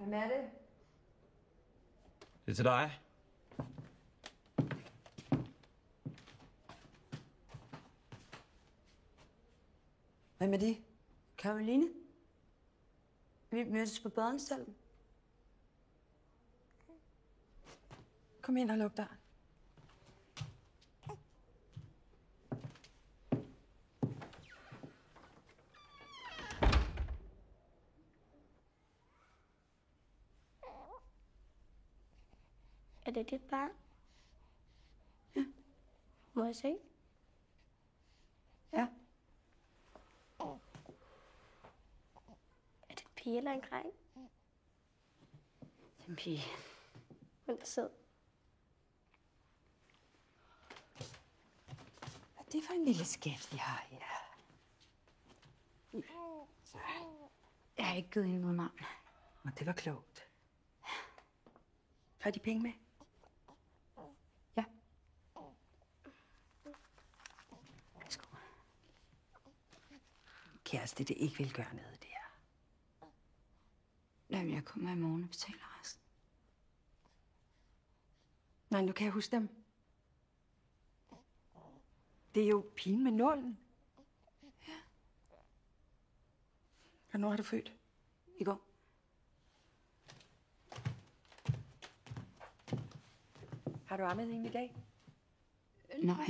Hvem er det? Det er til dig. Hvem er de? Karoline. Vi mødtes på badeanstalten. Kom ind og luk døren. Er det dit barn? Ja. Må jeg se? Ja. Er det en pige eller en dreng? Det er en pige. Hun er sød. Hvad er det for en lille skæft, I har her? Så. Jeg har ikke givet hende noget navn. Og det var klogt. Har de penge med? Ja. Værsgo. Kæreste, det ikke vil gøre noget, det her. Jamen, jeg kommer i morgen og betaler resten. Nej, nu kan jeg huske dem. Det er jo pigen med nålen. Ja. Hvornår har du født? I går. Har du ammet hende i dag? Nej.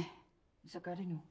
Så gør det nu.